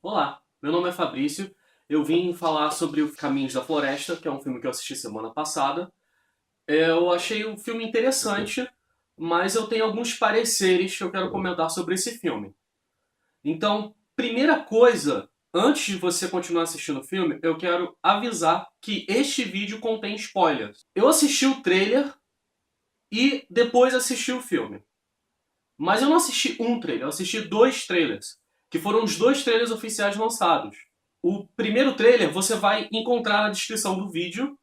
Olá, meu nome é Fabrício. Eu vim falar sobre o Caminhos da Floresta, que é um filme que eu assisti semana passada. Eu achei o filme interessante, mas eu tenho alguns pareceres que eu quero comentar sobre esse filme. Então, primeira coisa, antes de você continuar assistindo o filme, eu quero avisar que este vídeo contém spoilers. Eu assisti o trailer e depois assisti o filme. Mas eu não assisti um trailer, eu assisti dois trailers, que foram os dois trailers oficiais lançados. O primeiro trailer você vai encontrar na descrição do vídeo,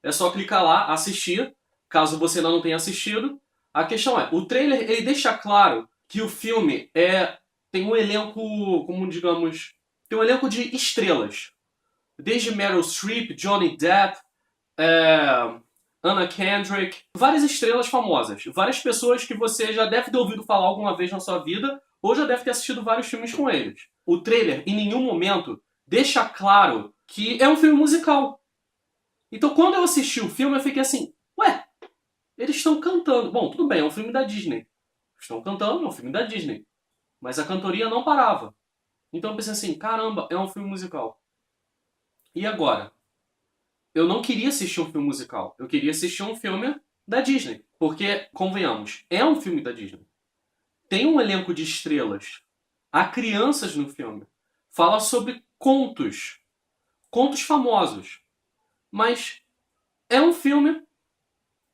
é só clicar lá, assistir, caso você ainda não tenha assistido. A questão é, o trailer ele deixa claro que o filme tem um elenco, como digamos, tem um elenco de estrelas. Desde Meryl Streep, Johnny Depp, é, Anna Kendrick, várias estrelas famosas, várias pessoas que você já deve ter ouvido falar alguma vez na sua vida ou já deve ter assistido vários filmes com eles. O trailer, em nenhum momento, deixa claro que é um filme musical. Então, quando eu assisti o filme, eu fiquei assim, ué, eles estão cantando. Bom, tudo bem, é um filme da Disney. Estão cantando, é um filme da Disney. Mas a cantoria não parava. Então eu pensei assim, caramba, é um filme musical. E agora? Eu não queria assistir um filme musical. Eu queria assistir um filme da Disney. Porque, convenhamos, é um filme da Disney. Tem um elenco de estrelas. Há crianças no filme. Fala sobre contos. Contos famosos. Mas é um filme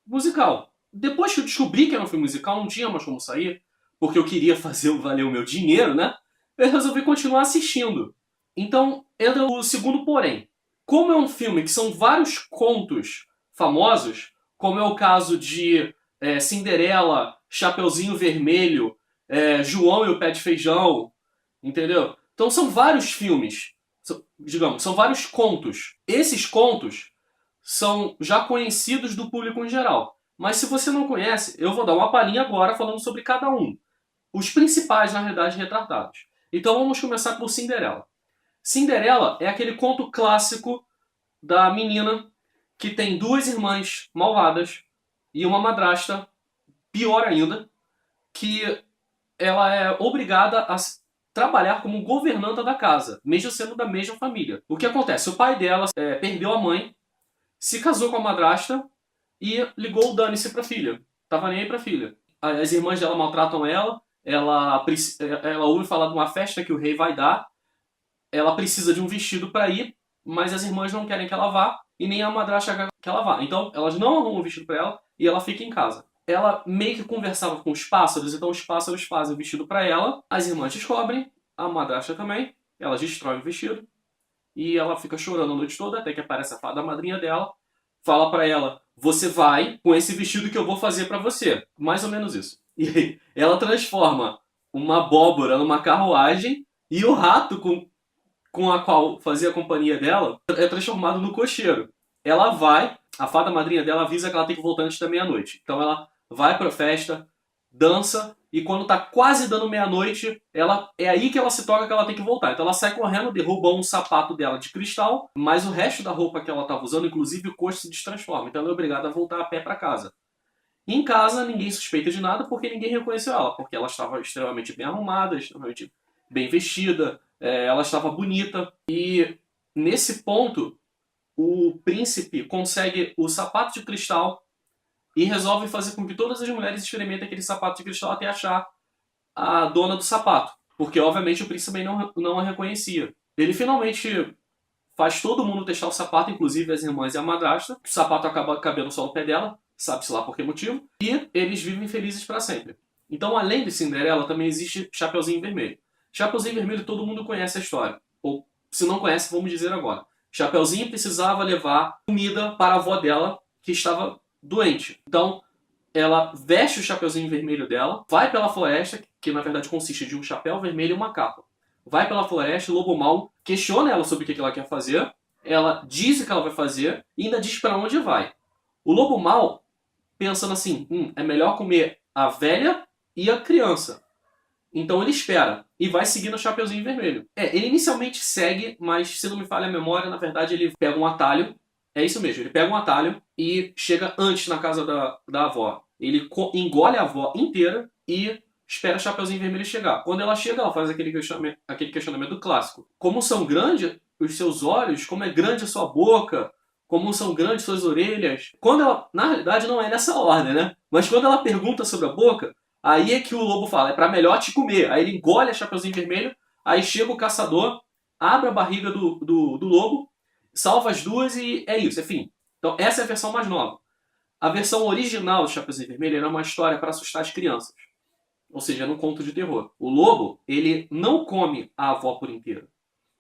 musical. Depois que eu descobri que era um filme musical, não tinha mais como sair. Porque eu queria fazer valer o meu dinheiro, né? Eu resolvi continuar assistindo. Então, entra o segundo porém. Como é um filme que são vários contos famosos, como é o caso de Cinderela, Chapeuzinho Vermelho, João e o Pé de Feijão, entendeu? Então são vários filmes, digamos, são vários contos. Esses contos são já conhecidos do público em geral. Mas se você não conhece, eu vou dar uma palhinha agora falando sobre cada um. Os principais, na realidade, retratados. Então vamos começar por Cinderela. Cinderela é aquele conto clássico da menina que tem duas irmãs malvadas e uma madrasta, pior ainda, que ela é obrigada a trabalhar como governanta da casa, mesmo sendo da mesma família. O que acontece? O pai dela perdeu a mãe, se casou com a madrasta e ligou o dane-se pra filha. Tava nem aí pra filha. As irmãs dela maltratam ela ouve falar de uma festa que o rei vai dar, ela precisa de um vestido para ir, mas as irmãs não querem que ela vá e nem a madrasta quer que ela vá. Então elas não arrumam um vestido para ela e ela fica em casa. Ela meio que conversava com os pássaros, então os pássaros fazem o vestido para ela, as irmãs descobrem, a madrasta também, ela destrói o vestido e ela fica chorando a noite toda até que aparece a fada madrinha dela, fala para ela: "Você vai com esse vestido que eu vou fazer para você". Mais ou menos isso. E aí, ela transforma uma abóbora numa carruagem e o rato com a qual fazia a companhia dela é transformado no cocheiro. Ela vai, a fada madrinha dela avisa que ela tem que voltar antes da meia-noite. Então ela vai pra festa, dança, e quando tá quase dando meia-noite, é aí que ela se toca que ela tem que voltar. Então ela sai correndo, derruba um sapato dela de cristal, mas o resto da roupa que ela tava usando, inclusive o coxo, se destransforma. Então ela é obrigada a voltar a pé pra casa. Em casa, ninguém suspeita de nada porque ninguém reconheceu ela, porque ela estava extremamente bem arrumada, extremamente bem vestida, ela estava bonita. E nesse ponto, o príncipe consegue o sapato de cristal e resolve fazer com que todas as mulheres experimentem aquele sapato de cristal até achar a dona do sapato, porque obviamente o príncipe não a reconhecia. Ele finalmente faz todo mundo testar o sapato, inclusive as irmãs e a madrasta. O sapato acaba cabendo só no pé dela, sabe-se lá por que motivo, e eles vivem felizes para sempre. Então, além de Cinderela, também existe Chapeuzinho Vermelho. Chapeuzinho Vermelho todo mundo conhece a história, ou se não conhece, vamos dizer agora. Chapeuzinho precisava levar comida para a avó dela, que estava doente. Então, ela veste o chapeuzinho vermelho dela, vai pela floresta, que na verdade consiste de um chapéu vermelho e uma capa. Vai pela floresta, o lobo mau questiona ela sobre o que ela quer fazer, ela diz o que ela vai fazer e ainda diz para onde vai. O lobo mau, pensando assim, é melhor comer a velha e a criança. Então ele espera e vai seguindo o Chapeuzinho Vermelho. Ele inicialmente segue, mas se não me falha a memória, na verdade ele pega um atalho. É isso mesmo, ele pega um atalho e chega antes na casa da avó. Ele engole a avó inteira e espera a Chapeuzinho Vermelho chegar. Quando ela chega, ela faz aquele questionamento clássico. Como são grandes os seus olhos, como é grande a sua boca, como são grandes suas orelhas. Quando ela, na realidade, não é nessa ordem, né? Mas quando ela pergunta sobre a boca, aí é que o lobo fala, é pra melhor te comer. Aí ele engole a Chapeuzinho Vermelho, aí chega o caçador, abre a barriga do lobo, salva as duas e é isso, é fim. Então essa é a versão mais nova. A versão original do Chapeuzinho Vermelho era uma história para assustar as crianças. Ou seja, era um conto de terror. O lobo, ele não come a avó por inteiro.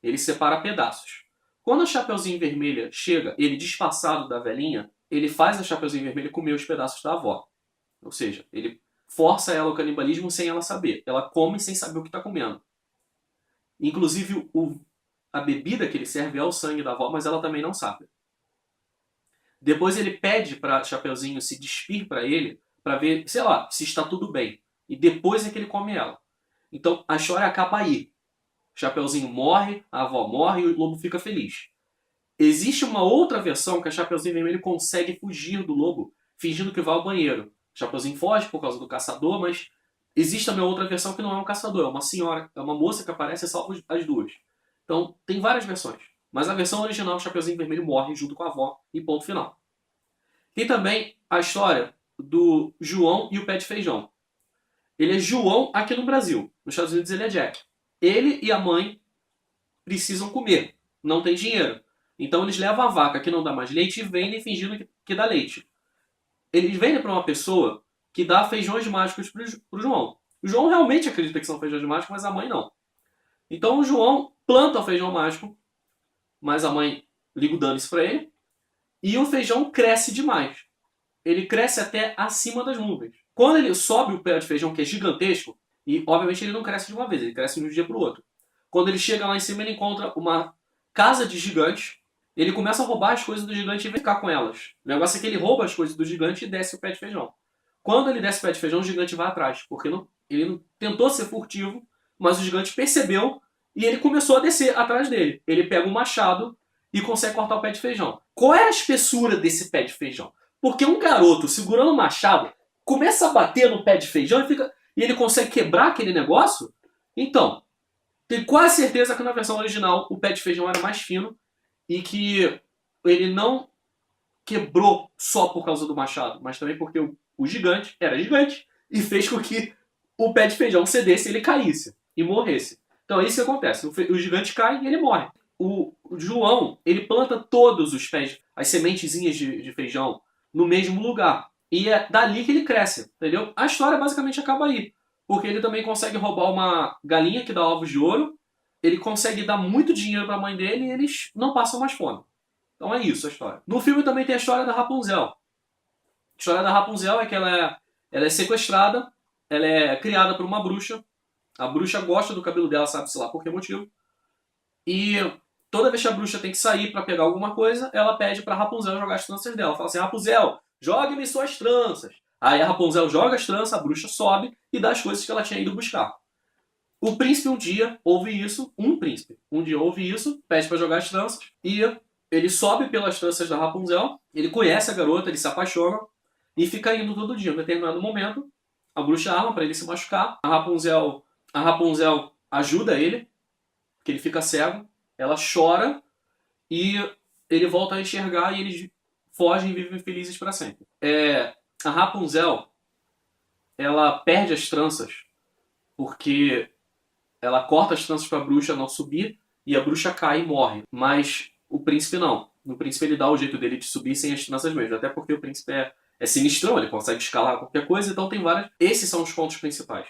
Ele separa pedaços. Quando a Chapeuzinho Vermelha chega, ele disfarçado da velhinha, ele faz a Chapeuzinho Vermelha comer os pedaços da avó. Ou seja, ele força ela ao canibalismo sem ela saber. Ela come sem saber o que está comendo. Inclusive, a bebida que ele serve é o sangue da avó, mas ela também não sabe. Depois ele pede para Chapeuzinho se despir para ele, para ver, sei lá, se está tudo bem. E depois é que ele come ela. Então a história acaba aí. Chapeuzinho morre, a avó morre e o lobo fica feliz. Existe uma outra versão que a Chapeuzinho Vermelho consegue fugir do lobo, fingindo que vai ao banheiro. Chapeuzinho foge por causa do caçador, mas existe também outra versão que não é um caçador, é uma senhora, é uma moça que aparece e salva as duas. Então tem várias versões. Mas a versão original, o Chapeuzinho Vermelho morre junto com a avó e ponto final. Tem também a história do João e o pé de feijão. Ele é João aqui no Brasil. Nos Estados Unidos ele é Jack. Ele e a mãe precisam comer. Não tem dinheiro. Então eles levam a vaca que não dá mais leite e vendem fingindo que dá leite. Eles vendem para uma pessoa que dá feijões mágicos para o João. O João realmente acredita que são feijões mágicos, mas a mãe não. Então o João planta o feijão mágico, mas a mãe liga o dane-se para ele. E o feijão cresce demais. Ele cresce até acima das nuvens. Quando ele sobe o pé de feijão, que é gigantesco, e obviamente ele não cresce de uma vez, ele cresce de um dia para o outro. Quando ele chega lá em cima, ele encontra uma casa de gigantes. Ele começa a roubar as coisas do gigante e vem ficar com elas. O negócio é que ele rouba as coisas do gigante e desce o pé de feijão. Quando ele desce o pé de feijão, o gigante vai atrás, porque ele não tentou ser furtivo, mas o gigante percebeu e ele começou a descer atrás dele. Ele pega um machado e consegue cortar o pé de feijão. Qual é a espessura desse pé de feijão? Porque um garoto segurando o machado começa a bater no pé de feijão e ele consegue quebrar aquele negócio? Então, tenho quase certeza que na versão original o pé de feijão era mais fino e que ele não quebrou só por causa do machado, mas também porque o gigante era gigante e fez com que o pé de feijão cedesse e ele caísse e morresse. Então é isso que acontece. O gigante cai e ele morre. O João, ele planta todos os pés, as sementezinhas de feijão no mesmo lugar. E é dali que ele cresce, entendeu? A história basicamente acaba aí. Porque ele também consegue roubar uma galinha que dá ovos de ouro, ele consegue dar muito dinheiro para a mãe dele e eles não passam mais fome. Então é isso a história. No filme também tem a história da Rapunzel. A história da Rapunzel é que ela é sequestrada, ela é criada por uma bruxa. A bruxa gosta do cabelo dela, sabe-se lá por que motivo. E toda vez que a bruxa tem que sair para pegar alguma coisa, ela pede para Rapunzel jogar as tranças dela. Fala assim, Rapunzel, jogue-me suas tranças. Aí a Rapunzel joga as tranças, a bruxa sobe e dá as coisas que ela tinha ido buscar. O príncipe um dia ouve isso, um dia ouve isso, pede para jogar as tranças e ele sobe pelas tranças da Rapunzel, ele conhece a garota, ele se apaixona e fica indo todo dia. Em determinado momento, a bruxa arma para ele se machucar, a Rapunzel ajuda ele, que ele fica cego, ela chora e ele volta a enxergar e eles fogem e vivem felizes para sempre. A Rapunzel, ela perde as tranças porque ela corta as tranças para a bruxa não subir e a bruxa cai e morre. Mas o príncipe não. O príncipe ele dá o jeito dele de subir sem as tranças mesmo. Até porque o príncipe é sinistrão, ele consegue escalar qualquer coisa, então tem várias. Esses são os contos principais.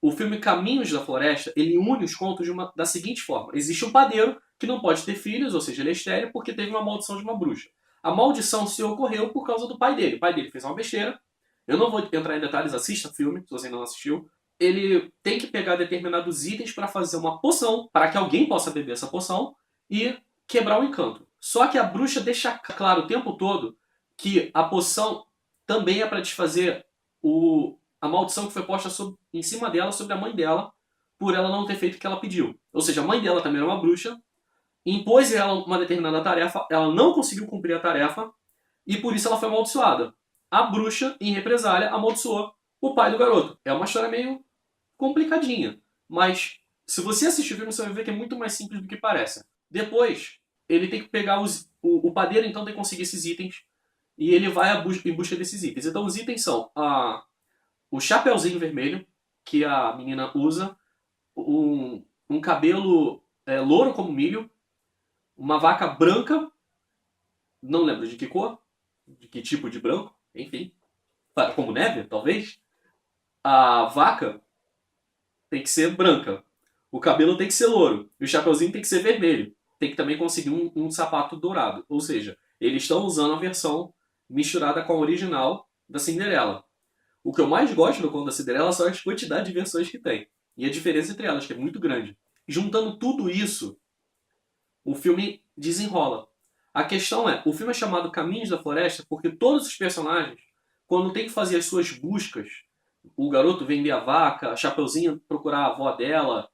O filme Caminhos da Floresta, ele une os contos da seguinte forma. Existe um padeiro que não pode ter filhos, ou seja, ele é estéril porque teve uma maldição de uma bruxa. A maldição se ocorreu por causa do pai dele. O pai dele fez uma besteira. Eu não vou entrar em detalhes, assista o filme, se você ainda não assistiu. Ele tem que pegar determinados itens para fazer uma poção, para que alguém possa beber essa poção e quebrar o encanto. Só que a bruxa deixa claro o tempo todo que a poção também é para desfazer a maldição que foi posta em cima dela, sobre a mãe dela, por ela não ter feito o que ela pediu. Ou seja, a mãe dela também era uma bruxa, impôs a ela uma determinada tarefa, ela não conseguiu cumprir a tarefa, e por isso ela foi amaldiçoada. A bruxa, em represália, amaldiçoou o pai do garoto. É uma história meio complicadinha, mas se você assistir o filme, você vai ver que é muito mais simples do que parece. Depois, ele tem que pegar o padeiro, então, tem que conseguir esses itens, e ele vai em busca desses itens. Então, os itens são o chapeuzinho vermelho, que a menina usa, um cabelo louro como milho, uma vaca branca, não lembro de que cor, de que tipo de branco, enfim, como neve, talvez. A vaca tem que ser branca, o cabelo tem que ser louro, e o chapeuzinho tem que ser vermelho. Tem que também conseguir um sapato dourado, ou seja, eles estão usando a versão misturada com a original da Cinderela. O que eu mais gosto do conto da Cinderela são as quantidades de versões que tem. E a diferença entre elas, que é muito grande. Juntando tudo isso, o filme desenrola. A questão é, o filme é chamado Caminhos da Floresta porque todos os personagens, quando tem que fazer as suas buscas, o garoto vender a vaca, a Chapeuzinho procurar a avó dela,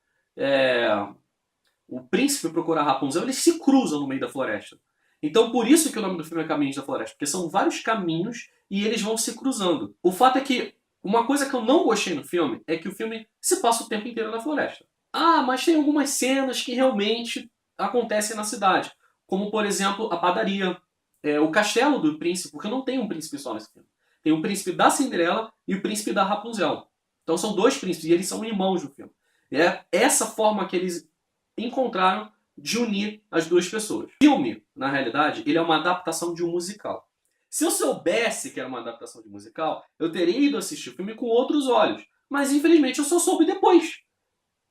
o príncipe procurar a Rapunzel, eles se cruzam no meio da floresta. Então por isso que o nome do filme é Caminhos da Floresta, porque são vários caminhos e eles vão se cruzando. O fato é que uma coisa que eu não gostei no filme é que o filme se passa o tempo inteiro na floresta. Ah, mas tem algumas cenas que realmente acontecem na cidade. Como, por exemplo, a padaria, o castelo do príncipe, porque não tem um príncipe só nesse filme. Tem o príncipe da Cinderela e o príncipe da Rapunzel. Então são dois príncipes e eles são irmãos no filme. É essa forma que eles encontraram de unir as duas pessoas. O filme, na realidade, ele é uma adaptação de um musical. Se eu soubesse que era uma adaptação de musical, eu teria ido assistir o filme com outros olhos. Mas infelizmente eu só soube depois.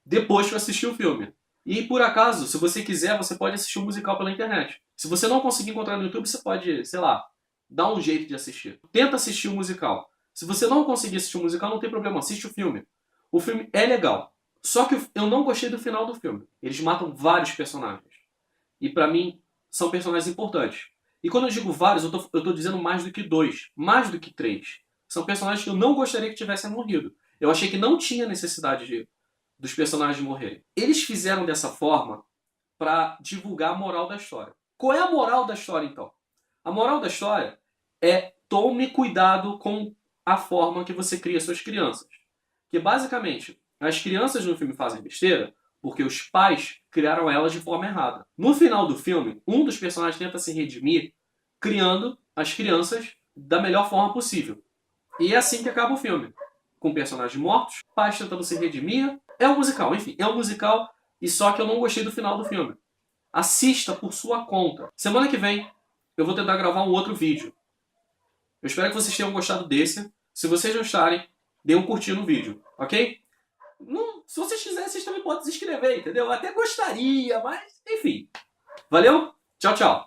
Depois que eu assisti o filme. E por acaso, se você quiser, você pode assistir o musical pela internet. Se você não conseguir encontrar no YouTube, você pode, sei lá, dar um jeito de assistir. Tenta assistir o musical. Se você não conseguir assistir o musical, não tem problema, assiste o filme. O filme é legal. Só que eu não gostei do final do filme. Eles matam vários personagens. E pra mim, são personagens importantes. E quando eu digo vários, eu tô dizendo mais do que 2. Mais do que 3. São personagens que eu não gostaria que tivessem morrido. Eu achei que não tinha necessidade dos personagens morrerem. Eles fizeram dessa forma pra divulgar a moral da história. Qual é a moral da história, então? A moral da história é tome cuidado com a forma que você cria suas crianças. Que basicamente, as crianças no filme fazem besteira porque os pais criaram elas de forma errada. No final do filme, um dos personagens tenta se redimir criando as crianças da melhor forma possível. E é assim que acaba o filme. Com personagens mortos, pais tentando se redimir. É um musical, enfim, é um musical, e só que eu não gostei do final do filme. Assista por sua conta. Semana que vem eu vou tentar gravar um outro vídeo. Eu espero que vocês tenham gostado desse. Se vocês gostarem, dê um curtir no vídeo, ok? Não, se vocês quiserem, vocês também podem se inscrever, entendeu? Eu até gostaria, mas enfim. Valeu? Tchau, tchau.